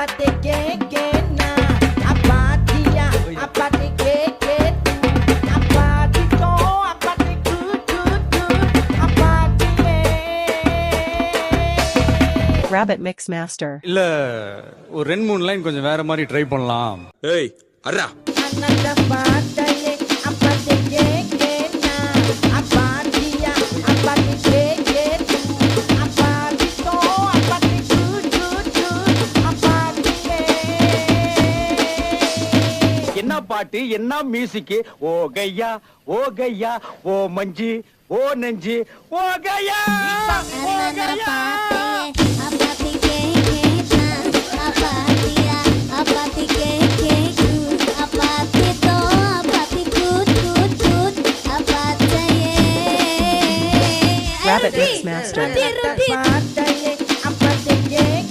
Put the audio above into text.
apate ke na apatia apate ke tu apati to apate ku apatie Rabbit Mix Master. இல்ல ஒரு 2-3 line கொஞ்சம் வேற மாதிரி try பண்ணலாம். ஏய் அர்ரா ananda pataye apate ke na apatia apate ke tu apati to apate ku apatie என்ன பாட்டு என்ன மியூசிக் ஓ கையா ஓ கையா ஓ மஞ்சி ஓ நெஞ்சி ஓ கையா ஓ கையா Rabbit Mix Master. Rabbit